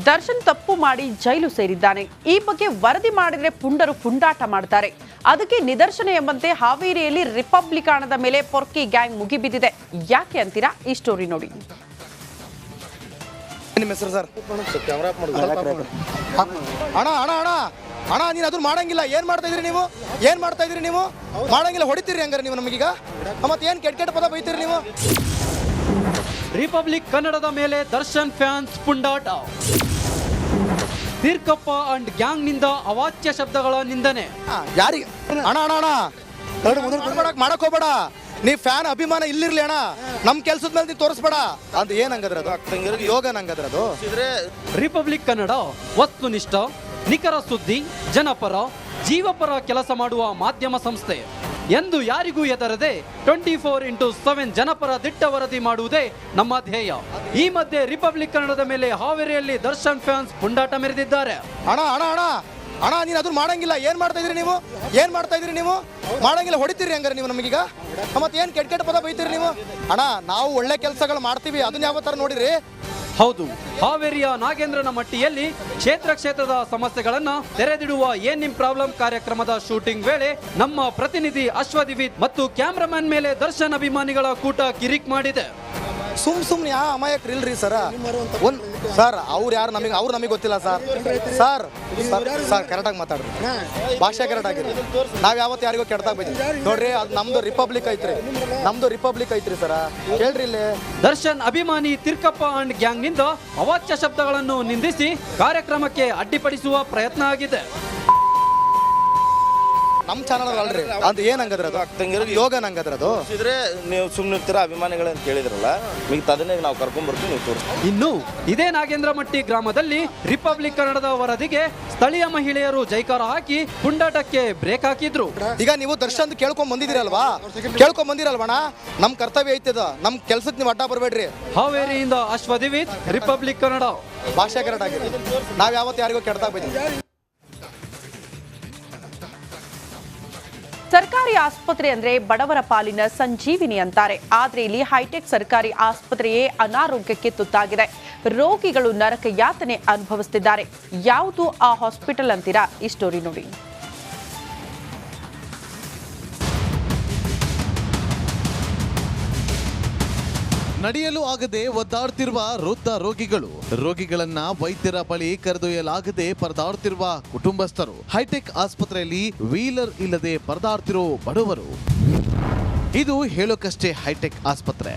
ದರ್ಶನ್ ತಪ್ಪು ಮಾಡಿ ಜೈಲು ಸೇರಿದ್ದಾನೆ. ಈ ಬಗ್ಗೆ ವರದಿ ಮಾಡಿದ್ರೆ ಪುಂಡರು ಪುಂಡಾಟ ಮಾಡ್ತಾರೆ. ಅದಕ್ಕೆ ನಿದರ್ಶನ ಎಂಬಂತೆ ಹಾವೇರಿಯಲ್ಲಿ ರಿಪಬ್ಲಿಕಾನದ ಮೇಲೆ ಪೊರ್ಕಿ ಗ್ಯಾಂಗ್ ಮುಗಿಬಿದ್ದಿದೆ. ಯಾಕೆ ಅಂತೀರಾ? ಈ ಸ್ಟೋರಿ ನೋಡಿ. ನಿಮ್ಮ ಹೆಸರು ಸರ್? ಅಣ್ಣ ನೀನು ಅದನ್ನ ಮಾಡಂಗಿಲ್ಲ. ಏನ್ ಮಾಡ್ತಾ ಇದ್ರಿ ನೀವು? ಮಾಡಂಗಿಲ್ಲ, ಹೊಡಿತೀರಿ ಹಂಗಾರೆ ನೀವು ನಮಗೀಗ? ಮತ್ತೆ ಏನ್ ಕೆಟ್ಟ ಪದ ಬೈತೀರಿ ನೀವು? ರಿಪಬ್ಲಿಕ್ ಕನ್ನಡದ ಮೇಲೆ ದರ್ಶನ್ ಫ್ಯಾನ್ಸ್ ಪುಂಡಾಟ. ತೀರ್ಕಪ್ಪ ಅಂಡ್ ಗ್ಯಾಂಗ್ ನಿಂದ ಅವಾಚ್ಯ ಶಬ್ದಗಳ ನಿಂದನೆ. ಯಾರಿಗೆ ಮಾಡಕ್ ಹೋಗ್ಬೇಡ. ನೀ ಫ್ಯಾನ್ ಅಭಿಮಾನ ಇಲ್ಲಿರ್ಲಿ ಅಣ್ಣ. ನಮ್ ಕೆಲ್ಸದ ಮೇಲೆ ನೀನು ತೋರಿಸ್ಬೇಡ ಅಂತ. ಏನ್ ಹಂಗದ್ರ ಅದು? ಯೋಗ ನಂಗದ್ರ ಅದು. ರಿಪಬ್ಲಿಕ್ ಕನ್ನಡ ವಸ್ತುನಿಷ್ಠ, ನಿಖರ ಸುದ್ದಿ, ಜನಪರ, ಜೀವಪರ ಕೆಲಸ ಮಾಡುವ ಮಾಧ್ಯಮ ಸಂಸ್ಥೆ ಎಂದು ಯಾರಿಗೂ ಹೆದರದೆ 24x7 ಜನಪರ ದಿಟ್ಟ ವರದಿ ಮಾಡುವುದೇ ನಮ್ಮ ಧ್ಯೇಯ. ಈ ಮಧ್ಯೆ ರಿಪಬ್ಲಿಕ್ ಕನ್ನಡದ ಮೇಲೆ ಹಾವೇರಿಯಲ್ಲಿ ದರ್ಶನ್ ಫ್ಯಾನ್ಸ್ ಪುಂಡಾಟ ಮೆರೆದಿದ್ದಾರೆ. ಅಣ್ಣ ನೀನು ಅದನ್ನ ಮಾಡಂಗಿಲ್ಲ. ಏನ್ ಮಾಡ್ತಾ ಇದ್ರಿ ನೀವು? ಮಾಡಂಗಿಲ್ಲ, ಹೊಡಿತೀರಿ ಹಂಗಾರೆ ನೀವು ನಮಗೀಗ? ಮತ್ತೆ ಏನ್ ಕೆಟ್ಟ ಪದ ಬೈತೀರಿ ನೀವು? ಅಣ್ಣ ನಾವು ಒಳ್ಳೆ ಕೆಲಸಗಳು ಮಾಡ್ತೀವಿ, ಅದನ್ನ ಯಾವ ತರ ನೋಡಿರಿ? ಹೌದು, ಹಾವೇರಿಯ ನಾಗೇಂದ್ರನ ಮಟ್ಟಿಯಲ್ಲಿ ಕ್ಷೇತ್ರದ ಸಮಸ್ಯೆಗಳನ್ನ ತೆರೆದಿಡುವ ಏನ್ ನಿಮ್ ಪ್ರಾಬ್ಲಮ್ ಕಾರ್ಯಕ್ರಮದ ಶೂಟಿಂಗ್ ವೇಳೆ ನಮ್ಮ ಪ್ರತಿನಿಧಿ ಅಶ್ವದಿವಿತ್ ಮತ್ತು ಕ್ಯಾಮ್ರಾಮನ್ ಮೇಲೆ ದರ್ಶನ್ ಅಭಿಮಾನಿಗಳ ಕೂಟ ಕಿರಿಕ್ ಮಾಡಿದೆ. ಸುಮ್ನೆ ಯಾ ಅಮಾಯಕರು ಇಲ್ರಿ ಸರ್. ಸರ್ ಅವ್ರು ಯಾರು ನಮಗೆ ಗೊತ್ತಿಲ್ಲ ಸರ್. ಕರೆಕ್ಟಾಗಿ ಮಾತಾಡ್ರಿ, ಭಾಷೆ ಕರೆಕ್ಟ್ ಆಗಿರಿ. ನಾವ್ ಯಾವತ್ತು ಯಾರಿಗೋ ಕೆಡ್ದಾಗ ಬೈತೀವಿ ನೋಡ್ರಿ. ಅದು ನಮ್ದು ರಿಪಬ್ಲಿಕ್ ಐತ್ರಿ ಸರ. ಹೇಳ್ರಿ ಇಲ್ಲಿ. ದರ್ಶನ್ ಅಭಿಮಾನಿ ತೀರ್ಕಪ್ಪ ಅಂಡ್ ಗ್ಯಾಂಗ್ ನಿಂದ ಅವಾಚ್ಯ ಶಬ್ದಗಳನ್ನು ನಿಂದಿಸಿ ಕಾರ್ಯಕ್ರಮಕ್ಕೆ ಅಡ್ಡಿಪಡಿಸುವ ಪ್ರಯತ್ನ ಆಗಿದೆ. ನಮ್ಮ ಚಾನಲ್ ಅಲ್ರಿ ಅದು. ಏನ್ ಹಂಗದ್ರ ಅದು? ಯೋಗ ನಂಗದ್ರ ಅದು. ನೀವು ಸುಮ್ಮನೆ ಇರ್ತೀರಾ ಅಭಿಮಾನಿಗಳಂತ ಕೇಳಿದ್ರಲ್ಲ, ಮಿಗತ ಅದನ್ನೇ ನಾವು ಕರ್ಕೊಂಡ್ ಬರ್ತೀವಿ, ನೀವು ತೋರಿಸಿ. ಇನ್ನು ಇದೇ ನಾಗೇಂದ್ರಮಟ್ಟಿ ಗ್ರಾಮದಲ್ಲಿ ರಿಪಬ್ಲಿಕ್ ಕನ್ನಡದ ವರದಿಗೆ ಸ್ಥಳೀಯ ಮಹಿಳೆಯರು ಜೈಕಾರ ಹಾಕಿ ಪುಂಡಾಟಕ್ಕೆ ಬ್ರೇಕ್ ಹಾಕಿದ್ರು. ಈಗ ನೀವು ದರ್ಶನ್ ಕೇಳ್ಕೊಂಡ್ ಬಂದಿರಲ್ವಣ? ನಮ್ ಕರ್ತವ್ಯ ಐತದ. ನಮ್ ಕೆಲ್ಸಕ್ಕೆ ನೀವು ಅಡ್ಡ ಬರ್ಬೇಡ್ರಿ. ಹಾವೇರಿಯಿಂದ ಅಶ್ವದಿವಿತ್, ರಿಪಬ್ಲಿಕ್ ಕನ್ನಡ. ಭಾಷೆ ಕರೆಕ್ಟ್ ಆಗಿದೆ. ನಾವ್ ಯಾವತ್ತು ಯಾರಿಗೋ ಕೆಡ್ದಾಗ ಬೈತೀವಿ. ಸರ್ಕಾರಿ ಆಸ್ಪತ್ರೆ ಅಂದ್ರೆ ಬಡವರ ಪಾಲಿನ ಸಂಜೀವಿನಿ ಅಂತಾರೆ. ಆದ್ರೆ ಇಲ್ಲಿ ಹೈಟೆಕ್ ಸರ್ಕಾರಿ ಆಸ್ಪತ್ರೆಯೇ ಅನಾರೋಗ್ಯಕ್ಕೆ ತುತ್ತಾಗಿದೆ. ರೋಗಿಗಳು ನರಕ ಯಾತನೆ ಅನುಭವಿಸುತ್ತಿದ್ದಾರೆ. ಯಾವುದು ಆ ಹಾಸ್ಪಿಟಲ್ ಅಂತೀರಾ? ಈ ಸ್ಟೋರಿ ನೋಡಿ. ನಡೆಯಲು ಆಗದೆ ಒದ್ದಾಡ್ತಿರುವ ವೃದ್ಧ ರೋಗಿಗಳನ್ನ ವೈದ್ಯರ ಬಳಿ ಕರೆದೊಯ್ಯಲಾಗದೆ ಪರದಾಡ್ತಿರುವ ಕುಟುಂಬಸ್ಥರು, ಹೈಟೆಕ್ ಆಸ್ಪತ್ರೆಯಲ್ಲಿ ವೀಲರ್ ಇಲ್ಲದೆ ಪರದಾಡ್ತಿರೋ ಬಡವರು. ಇದು ಹೇಳೋಕಷ್ಟೇ ಹೈಟೆಕ್ ಆಸ್ಪತ್ರೆ.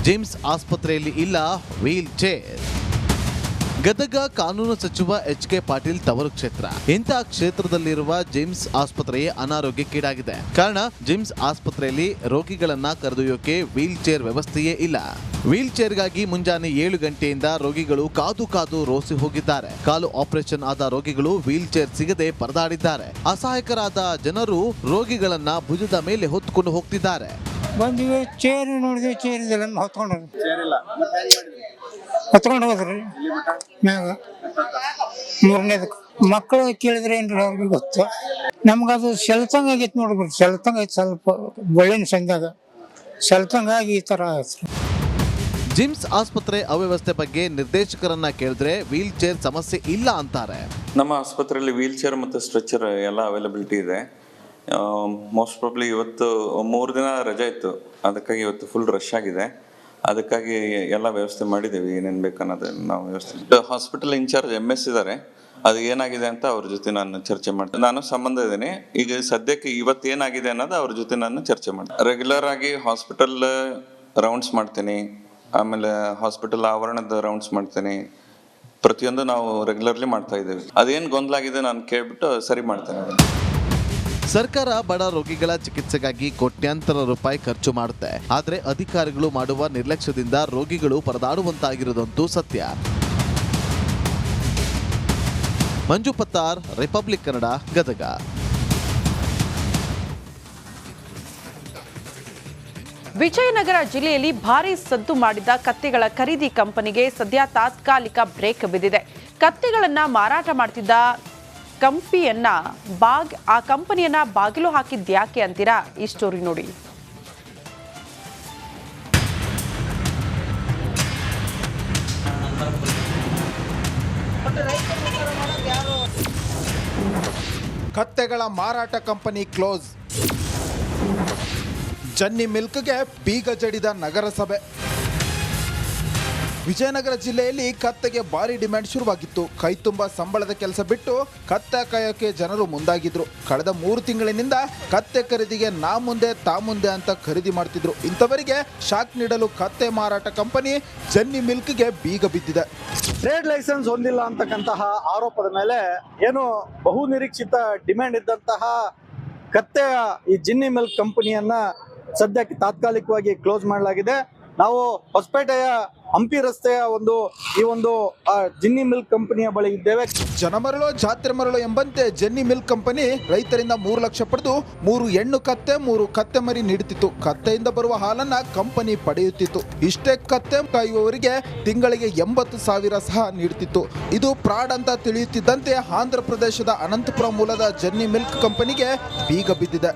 ಜಿಮ್ಸ್ ಆಸ್ಪತ್ರೆಯಲ್ಲಿ ಇಲ್ಲ ವೀಲ್ ಚೇರ್. ಗದಗ ಕಾನೂನು ಸಚಿವ HK ಪಾಟೀಲ್ ತವರು ಕ್ಷೇತ್ರ. ಇಂತಹ ಕ್ಷೇತ್ರದಲ್ಲಿರುವ ಜಿಮ್ಸ್ ಆಸ್ಪತ್ರೆಯೇ ಅನಾರೋಗ್ಯಕ್ಕೀಡಾಗಿದೆ. ಕಾರಣ, ಜಿಮ್ಸ್ ಆಸ್ಪತ್ರೆಯಲ್ಲಿ ರೋಗಿಗಳನ್ನ ಕರೆದೊಯ್ಯೋಕೆ ವೀಲ್ ಚೇರ್ ವ್ಯವಸ್ಥೆಯೇ ಇಲ್ಲ. ವೀಲ್ ಚೇರ್ಗಾಗಿ ಮುಂಜಾನೆ 7 ಗಂಟೆಯಿಂದ ರೋಗಿಗಳು ಕಾದು ರೋಸಿ ಹೋಗಿದ್ದಾರೆ. ಕಾಲು ಆಪರೇಷನ್ ಆದ ರೋಗಿಗಳು ವೀಲ್ ಚೇರ್ ಸಿಗದೆ ಪರದಾಡಿದ್ದಾರೆ. ಅಸಹಾಯಕರಾದ ಜನರು ರೋಗಿಗಳನ್ನ ಭುಜದ ಮೇಲೆ ಹೊತ್ತುಕೊಂಡು ಹೋಗ್ತಿದ್ದಾರೆ. ಬಂದಿವೆ, ಚೇರ್ ನೋಡಿದ್ವಿ, ಚೇರ್ ಇದೆಲ್ಲ ಹೊತ್ಕೊಂಡು ಹೋದ್ರಿ ಮ್ಯಾಗ. ಮೂರನೇದಕ್ಕೆ ಮಕ್ಕಳು ಕೇಳಿದ್ರೆ ಏನ್ರಿ ಅವ್ರಿಗೆ ಗೊತ್ತು. ನಮ್ಗದು ಸೆಲ್ತಂಗ ಆಗೈತಿ ನೋಡ್ರಿ. ಸೆಲ್ತಂಗ ಐತಿ, ಸ್ವಲ್ಪ ಬಳ್ಳಿನ ಸಂದಾಗ ಸೆಲ್ತಂಗಾಗಿ ಈ ತರ ಆಯ್ತು. ಜಿಮ್ಸ್ ಆಸ್ಪತ್ರೆ ಅವ್ಯವಸ್ಥೆ ಬಗ್ಗೆ ನಿರ್ದೇಶಕರನ್ನ ಕೇಳಿದ್ರೆ ವೀಲ್ ಚೇರ್ ಸಮಸ್ಯೆ ಇಲ್ಲ ಅಂತಾರೆ. ನಮ್ಮ ಆಸ್ಪತ್ರೆಯಲ್ಲಿ ವೀಲ್ ಚೇರ್ ಮತ್ತು ಸ್ಟ್ರೆಚರ್ ಎಲ್ಲ ಅವೈಲಬಿಲಿಟಿ ಇದೆ. ಮೋಸ್ಟ್ ಪ್ರಾಬ್ಲಿ ಇವತ್ತು 3 ದಿನ ರಜೆ ಇತ್ತು, ಅದಕ್ಕಾಗಿ ಇವತ್ತು ಫುಲ್ ರಶ್ ಆಗಿದೆ. ಅದಕ್ಕಾಗಿ ಎಲ್ಲ ವ್ಯವಸ್ಥೆ ಮಾಡಿದ್ದೀವಿ. ಏನೇನು ಬೇಕನ್ನೋದನ್ನು ನಾವು ವ್ಯವಸ್ಥೆ. ಹಾಸ್ಪಿಟಲ್ ಇನ್ಚಾರ್ಜ್ MS ಇದ್ದಾರೆ. ಅದು ಏನಾಗಿದೆ ಅಂತ ಅವ್ರ ಜೊತೆ ನಾನು ಚರ್ಚೆ ಮಾಡ್ತೀನಿ. ನಾನು ಸಂಬಂಧ ಇದ್ದೀನಿ. ಈಗ ಸದ್ಯಕ್ಕೆ ಇವತ್ತು ಏನಾಗಿದೆ ಅನ್ನೋದು ಅವ್ರ ಜೊತೆ ನಾನು ಚರ್ಚೆ ಮಾಡ್ತೀನಿ. ರೆಗ್ಯುಲರ್ ಆಗಿ ಹಾಸ್ಪಿಟಲ್ ರೌಂಡ್ಸ್ ಮಾಡ್ತೀನಿ, ಆಮೇಲೆ ಹಾಸ್ಪಿಟಲ್ ಆವರಣದ ರೌಂಡ್ಸ್ ಮಾಡ್ತೀನಿ. ಪ್ರತಿಯೊಂದು ನಾವು ರೆಗ್ಯುಲರ್ಲಿ ಮಾಡ್ತಾ ಇದ್ದೀವಿ. ಅದೇನು ಗೊಂದಲ ಆಗಿದೆ ನಾನು ಕೇಳ್ಬಿಟ್ಟು ಸರಿ ಮಾಡ್ತೇನೆ. ಸರ್ಕಾರ ಬಡ ರೋಗಿಗಳ ಚಿಕಿತ್ಸೆಗಾಗಿ ಕೋಟ್ಯಾಂತರ ರೂಪಾಯಿ ಖರ್ಚು ಮಾಡುತ್ತೆ. ಆದ್ರೆ ಅಧಿಕಾರಿಗಳು ಮಾಡುವ ನಿರ್ಲಕ್ಷ್ಯದಿಂದ ರೋಗಿಗಳು ಪರದಾಡುವಂತಾಗಿರೋದಂತೂ ಸತ್ಯ. ಮಂಜು ಪತ್ತಾರ್, ರಿಪಬ್ಲಿಕ್ ಕನ್ನಡ, ಗದಗ. ವಿಜಯನಗರ ಜಿಲ್ಲೆಯಲ್ಲಿ ಭಾರೀ ಸದ್ದು ಮಾಡಿದ ಕತ್ತೆಗಳ ಖರೀದಿ ಕಂಪನಿಗೆ ಸದ್ಯ ತಾತ್ಕಾಲಿಕ ಬ್ರೇಕ್ ಬಿದ್ದಿದೆ. ಕತ್ತೆಗಳನ್ನ ಮಾರಾಟ ಮಾಡ್ತಿದ್ದ ಆ ಕಂಪನಿಯನ್ನ ಬಾಗಿಲು ಹಾಕಿದ್ಯಾಕೆ ಅಂತೀರಾ? ಈ ಸ್ಟೋರಿ ನೋಡಿ. ಕತ್ತೆಗಳ ಮಾರಾಟ ಕಂಪನಿ ಕ್ಲೋಸ್. ಜನ್ನಿ ಮಿಲ್ಕ್ಗೆ ಬೀಗ ಜಡಿದ ನಗರಸಭೆ. ವಿಜಯನಗರ ಜಿಲ್ಲೆಯಲ್ಲಿ ಕತ್ತೆಗೆ ಭಾರಿ ಡಿಮ್ಯಾಂಡ್ ಶುರುವಾಗಿತ್ತು. ಕೈತುಂಬ ಸಂಬಳದ ಕೆಲಸ ಬಿಟ್ಟು ಕತ್ತೆ ಕಾಯೋಕೆ ಜನರು ಮುಂದಾಗಿದ್ರು. ಕಳೆದ 3 ತಿಂಗಳಿನಿಂದ ಕತ್ತೆ ಖರೀದಿಗೆ ನಾ ಮುಂದೆ ತಾ ಮುಂದೆ ಅಂತ ಖರೀದಿ ಮಾಡ್ತಿದ್ರು. ಇಂಥವರಿಗೆ ಶಾಕ್ ನೀಡಲು ಕತ್ತೆ ಮಾರಾಟ ಕಂಪನಿ ಜನ್ನಿ ಮಿಲ್ಕ್ಗೆ ಬೀಗ ಬಿದ್ದಿದೆ. ಟ್ರೇಡ್ ಲೈಸೆನ್ಸ್ ಹೊಂದಿಲ್ಲ ಅಂತಕ್ಕಂತಹ ಆರೋಪದ ಮೇಲೆ ಏನು ಬಹು ನಿರೀಕ್ಷಿತ ಡಿಮ್ಯಾಂಡ್ ಇದ್ದಂತಹ ಕತ್ತೆಯ ಈ ಜಿನ್ನಿ ಮಿಲ್ಕ್ ಕಂಪನಿಯನ್ನ ಸದ್ಯಕ್ಕೆ ತಾತ್ಕಾಲಿಕವಾಗಿ ಕ್ಲೋಸ್ ಮಾಡಲಾಗಿದೆ. ನಾವು ಹೊಸಪೇಟೆಯ ಹಂಪಿ ರಸ್ತೆಯ ಈ ಒಂದು ಜಿನ್ನಿ ಮಿಲ್ಕ್ ಕಂಪನಿಯ ಬಳಿ ಇದ್ದೇವೆ. ಜನಮರಳು ಜಾತ್ರೆ ಮರಳು ಎಂಬಂತೆ ಜೆನ್ನಿ ಮಿಲ್ಕ್ ಕಂಪನಿ ರೈತರಿಂದ 3 ಲಕ್ಷ ಪಡೆದು 3 ಹೆಣ್ಣು ಕತ್ತೆ 3 ಕತ್ತೆ ಮರಿ ನೀಡುತ್ತಿತ್ತು. ಕತ್ತೆಯಿಂದ ಬರುವ ಹಾಲನ್ನ ಕಂಪನಿ ಪಡೆಯುತ್ತಿತ್ತು. ಇಷ್ಟೇ ಕತ್ತೆ ಕಾಯುವವರಿಗೆ ತಿಂಗಳಿಗೆ 80,000 ಸಹ ನೀಡುತ್ತಿತ್ತು. ಇದು ಫ್ರಾಡ್ ಅಂತ ತಿಳಿಯುತ್ತಿದ್ದಂತೆ ಆಂಧ್ರ ಪ್ರದೇಶದ ಅನಂತಪುರ ಮೂಲದ ಜೆನ್ನಿ ಮಿಲ್ಕ್ ಕಂಪನಿಗೆ ಬೀಗ ಬಿದ್ದಿದೆ.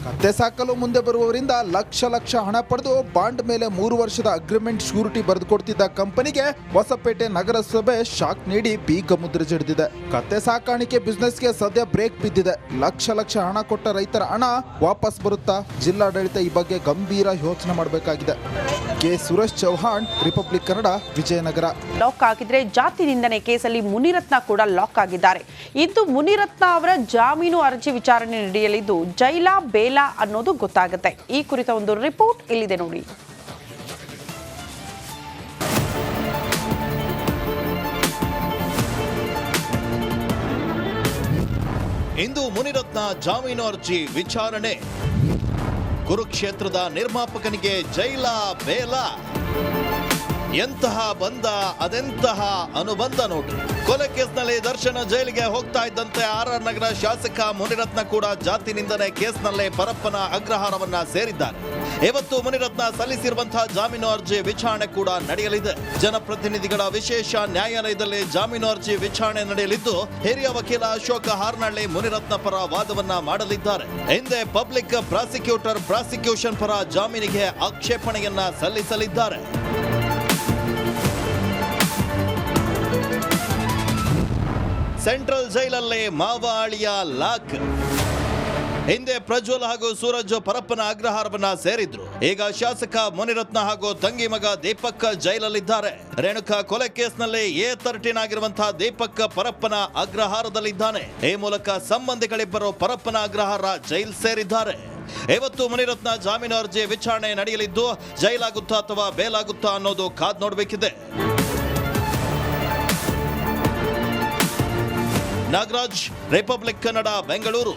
ಕತ್ತೆ ಸಾಕಲು ಮುಂದೆ ಬರುವವರಿಂದ ಲಕ್ಷ ಹಣ ಪಡೆದು ಬಾಂಡ್ ಮೇಲೆ 3 ವರ್ಷದ ಅಗ್ರಿಮೆಂಟ್ ಶ್ಯೂರಿಟಿ ಬರೆದುಕೊಡ್ತಿದ್ದ ಕಂಪನಿಗೆ ಹೊಸಪೇಟೆ ನಗರಸಭೆ ಶಾಕ್ ನೀಡಿ ಬೀಗ ಮುದ್ರೆ ಜಡಿದಿದೆ. ಕತ್ತೆ ಸಾಕಾಣಿಕೆ ಬಿಸ್ನೆಸ್ಗೆ ಸದ್ಯ ಬ್ರೇಕ್ ಬಿದ್ದಿದೆ. ಲಕ್ಷ ಹಣ ಕೊಟ್ಟ ರೈತರ ಹಣ ವಾಪಸ್ ಬರುತ್ತಾ? ಜಿಲ್ಲಾಡಳಿತ ಈ ಬಗ್ಗೆ ಗಂಭೀರ ಯೋಚನೆ ಮಾಡಬೇಕಾಗಿದೆ. K Suresh Chauhan, Republic Kannada, Vijayanagara. Lock ಆಗಿದ್ರೆ ಜಾತಿ ನಿಂದನೆ ಕೇಸಲ್ಲಿ ಮುನಿರತ್ನ ಕೂಡ ಲಾಕ್ ಆಗಿದ್ದಾರೆ. ಇಂದು ಮುನಿರತ್ನ ಅವರ ಜಾಮೀನು ಅರ್ಜಿ ವಿಚಾರಣೆ ನಡೆಯಲಿದ್ದು ಜೈಲ ಬೇಲ ಅನ್ನೋದು ಗೊತ್ತಾಗುತ್ತೆ. ಈ ಕುರಿತ ಒಂದು ರಿಪೋರ್ಟ್ ಇಲ್ಲಿದೆ ನೋಡಿ. ಇಂದು ಮುನಿರತ್ನ ಜಾಮೀನು ಅರ್ಜಿ ವಿಚಾರಣೆ. ಕುರುಕ್ಷೇತ್ರದ ನಿರ್ಮಾಪಕನಿಗೆ ಜೈಲ ಬೇಲ. ಎಂತಹ ಬಂದ ಅದೆಂತಹ ಅನುಬಂಧ ನೋಡ್ರಿ. ಕೊಲೆ ಕೇಸ್ನಲ್ಲಿ ದರ್ಶನ ಜೈಲಿಗೆ ಹೋಗ್ತಾ ಇದ್ದಂತೆ RR ನಗರ ಶಾಸಕ ಮುನಿರತ್ನ ಕೂಡ ಜಾತಿ ನಿಂದನೆ ಕೇಸ್ನಲ್ಲೇ ಪರಪ್ಪನ ಅಗ್ರಹಾರವನ್ನ ಸೇರಿದ್ದಾರೆ. ಇವತ್ತು ಮುನಿರತ್ನ ಸಲ್ಲಿಸಿರುವಂತಹ ಜಾಮೀನು ಅರ್ಜಿ ವಿಚಾರಣೆ ಕೂಡ ನಡೆಯಲಿದೆ. ಜನಪ್ರತಿನಿಧಿಗಳ ವಿಶೇಷ ನ್ಯಾಯಾಲಯದಲ್ಲಿ ಜಾಮೀನು ಅರ್ಜಿ ವಿಚಾರಣೆ ನಡೆಯಲಿದ್ದು ಹಿರಿಯ ವಕೀಲ ಅಶೋಕ ಹಾರ್ನಳ್ಳಿ ಮುನಿರತ್ನ ಪರ ವಾದವನ್ನ ಮಾಡಲಿದ್ದಾರೆ. ಹಿಂದೆ ಪಬ್ಲಿಕ್ ಪ್ರಾಸಿಕ್ಯೂಟರ್ ಪ್ರಾಸಿಕ್ಯೂಷನ್ ಪರ ಜಾಮೀನಿಗೆ ಆಕ್ಷೇಪಣೆಯನ್ನ ಸಲ್ಲಿಸಲಿದ್ದಾರೆ. ಸೆಂಟ್ರಲ್ ಜೈಲಲ್ಲೇ ಮಾವ ಅಳಿಯ ಲಾಕ್. ಹಿಂದೆ ಪ್ರಜ್ವಲ್ ಹಾಗೂ ಸೂರಜ್ ಪರಪ್ಪನ ಅಗ್ರಹಾರವನ್ನ ಸೇರಿದ್ರು. ಈಗ ಶಾಸಕ ಮುನಿರತ್ನ ಹಾಗೂ ತಂಗಿ ಮಗ ದೀಪಕ್ ಜೈಲಲ್ಲಿದ್ದಾರೆ. ರೇಣುಕಾ ಕೊಲೆ ಕೇಸ್ನಲ್ಲಿ A13 ಆಗಿರುವಂತಹ ದೀಪಕ್ ಪರಪ್ಪನ ಅಗ್ರಹಾರದಲ್ಲಿದ್ದಾನೆ. ಈ ಮೂಲಕ ಸಂಬಂಧಿಗಳಿಬ್ಬರು ಪರಪ್ಪನ ಅಗ್ರಹಾರ ಜೈಲ್ ಸೇರಿದ್ದಾರೆ. ಇವತ್ತು ಮುನಿರತ್ನ ಜಾಮೀನು ಅರ್ಜಿ ವಿಚಾರಣೆ ನಡೆಯಲಿದ್ದು ಜೈಲಾಗುತ್ತಾ ಅಥವಾ ಬೇಲಾಗುತ್ತಾ ಅನ್ನೋದು ಕಾದ್ ನೋಡಬೇಕಿದೆ. ನಾಗರಾಜ್, ರಿಪಬ್ಲಿಕ್ ಕನ್ನಡ, ಬೆಂಗಳೂರು.